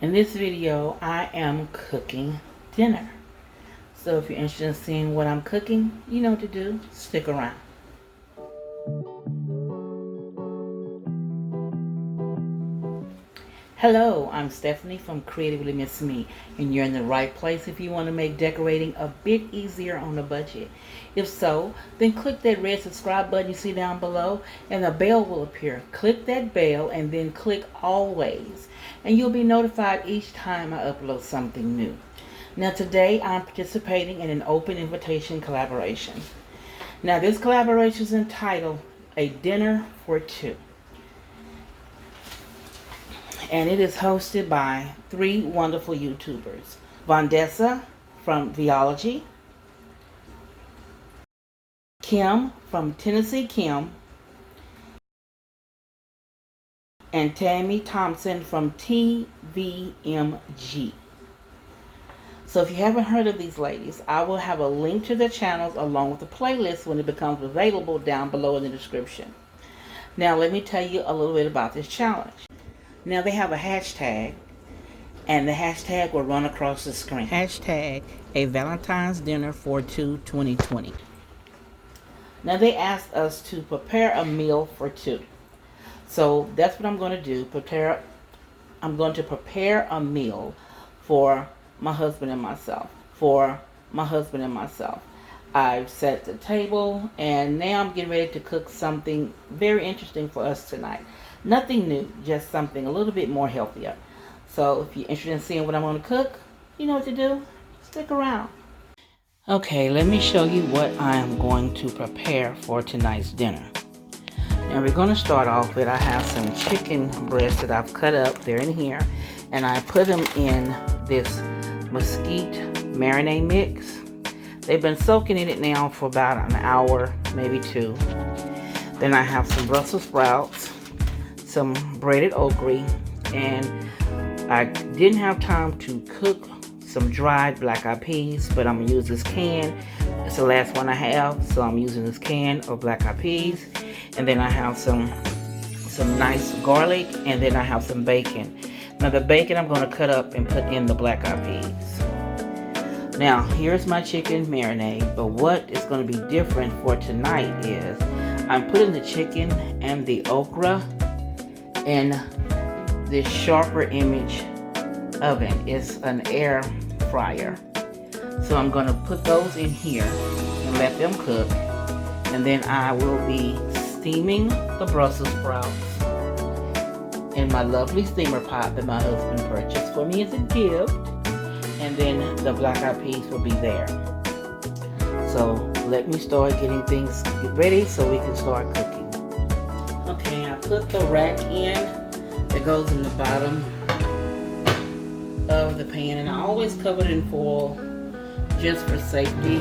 In this video, I am cooking dinner. So if you're interested in seeing what I'm cooking, you know what to do. Stick around. Hello, I'm Stephanie from Creatively Miss Me, and you're in the right place if you want to make decorating a bit easier on a budget. If so, then click that red subscribe button you see down below, and a bell will appear. Click that bell and then click always, and you'll be notified each time I upload something new. Now today I'm participating in an open invitation collaboration. Now this collaboration is entitled A Dinner for Two. And it is hosted by three wonderful YouTubers. Vandessa from Viology, Kim from Tennessee Kim, and Tammy Thompson from TVMG. So if you haven't heard of these ladies, I will have a link to their channels along with the playlist when it becomes available down below in the description. Now let me tell you a little bit about this challenge. Now they have a hashtag, and the hashtag will run across the screen. Hashtag A Valentines Dinner for 2020. Now they asked us to prepare a meal for two. So that's what I'm going to do. I'm going to prepare a meal for my husband and myself. I've set the table, and now I'm getting ready to cook something very interesting for us tonight. Nothing new, just something a little bit more healthier. So if you're interested in seeing what I'm going to cook, you know what to do. Stick around. Okay, let me show you what I am going to prepare for tonight's dinner. Now we're going to start off with, I have some chicken breasts that I've cut up. They're in here. And I put them in this mesquite marinade mix. They've been soaking in it now for about an hour, maybe two. Then I have some Brussels sprouts, some breaded okra, and I didn't have time to cook some dried black-eyed peas, but I'm going to use this can. It's the last one I have, so I'm using this can of black-eyed peas. And then I have some nice garlic, and then I have some bacon. Now the bacon I'm going to cut up and put in the black-eyed peas. Now here's my chicken marinade, but what is going to be different for tonight is I'm putting the chicken and the okra in this sharper image oven. It's an air fryer. So I'm going to put those in here and let them cook. And then I will be steaming the Brussels sprouts in my lovely steamer pot that my husband purchased for me as a gift. And then the black-eyed peas will be there. So let me start getting things ready so we can start cooking. Okay, I put the rack in that goes in the bottom of the pan, and I always cover it in foil just for safety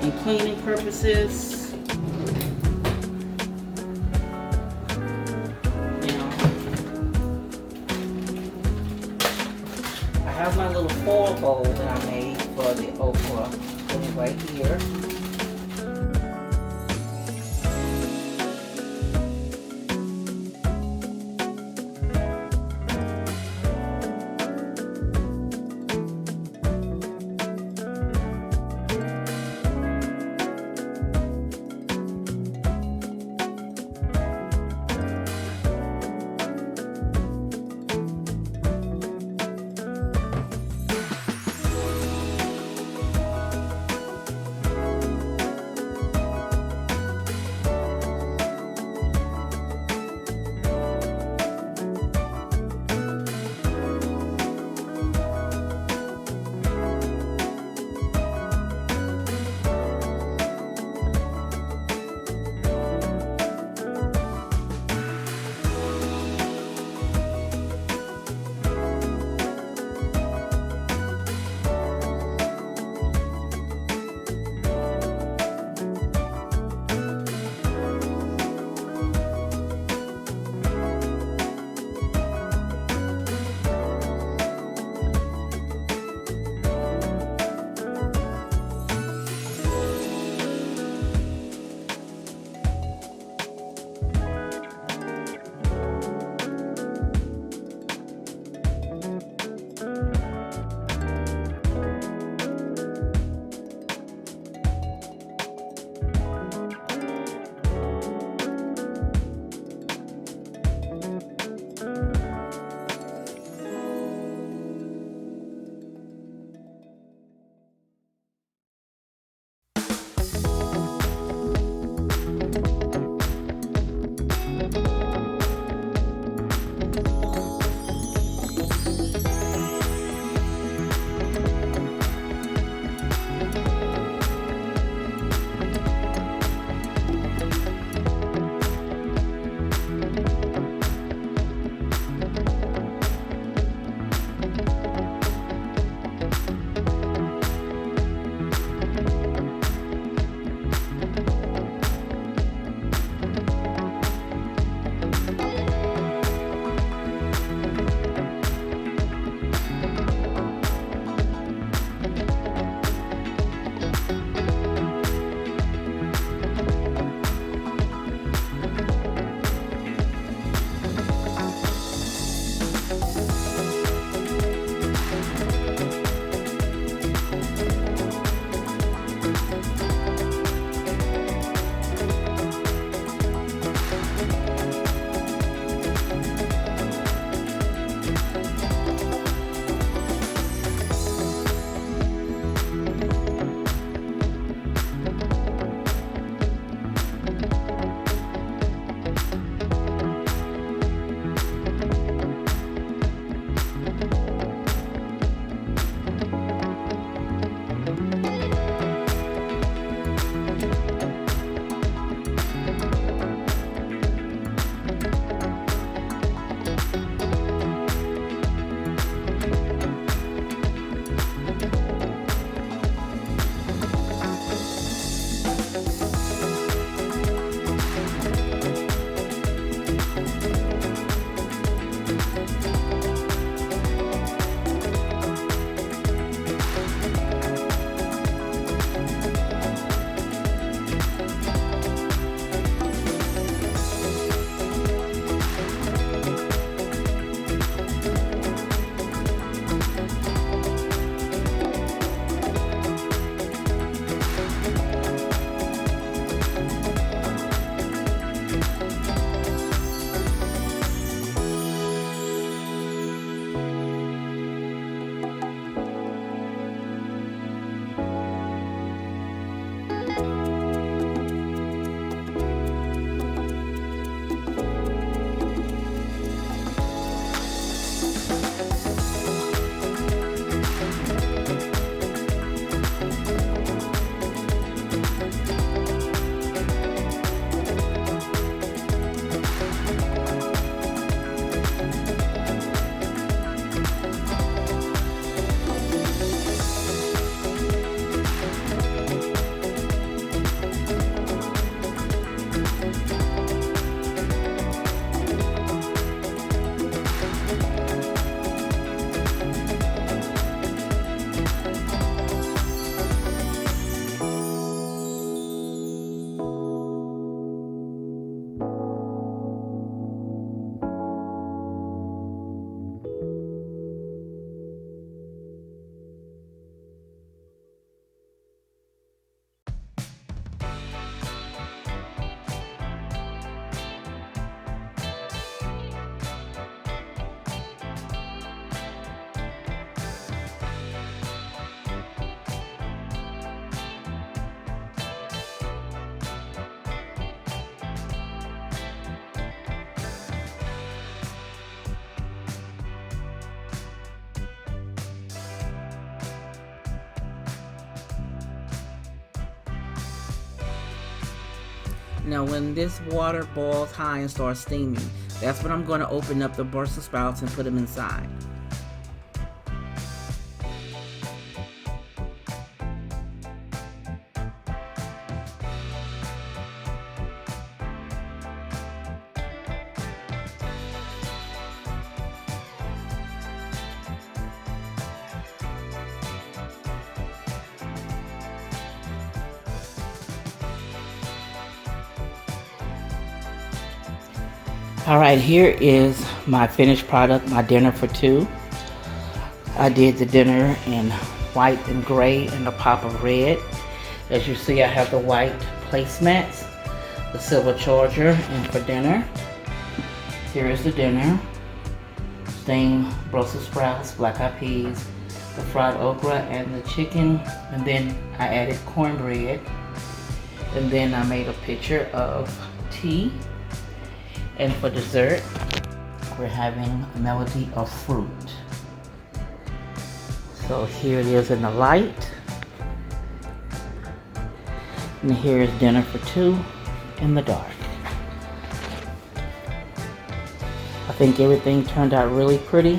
and cleaning purposes. Now, I have my little foil bowl that I made for the okra. Put it right here. Now when this water boils high and starts steaming, that's when I'm going to open up the Brussels sprouts and put them inside. Alright, here is my finished product, my dinner for two. I did the dinner in white and gray and a pop of red. As you see, I have the white placemats, the silver charger, and for dinner, here is the dinner. Steamed Brussels sprouts, black eyed peas, the fried okra, and the chicken. And then I added cornbread. And then I made a pitcher of tea. And for dessert, we're having a melody of fruit. So here it is in the light. And here is dinner for two in the dark. I think everything turned out really pretty.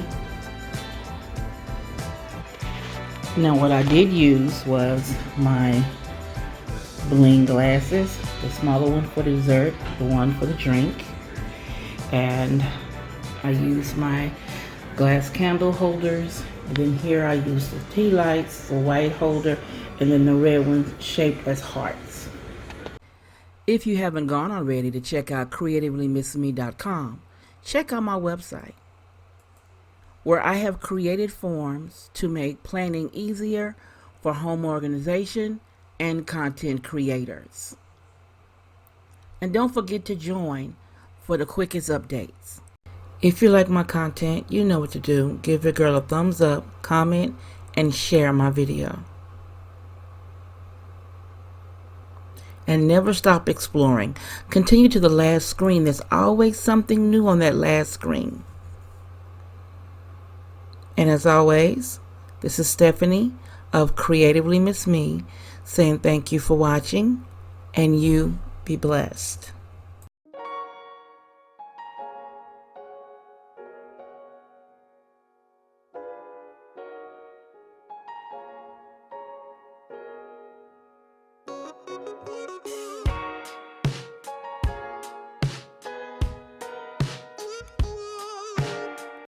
Now what I did use was my bling glasses, the smaller one for dessert, the one for the drink. And I use my glass candle holders, and then here I use the tea lights, the white holder, and then the red one shaped as hearts. If you haven't gone already to check out creativelymissme.com, check out my website where I have created forms to make planning easier for home organization and content creators. And don't forget to join for the quickest updates. If you like my content, you know what to do. Give your girl a thumbs up, comment, and share my video. And never stop exploring. Continue to the last screen. There's always something new on that last screen. And as always, this is Stephanie of Creatively Miss Me saying thank you for watching, and you be blessed.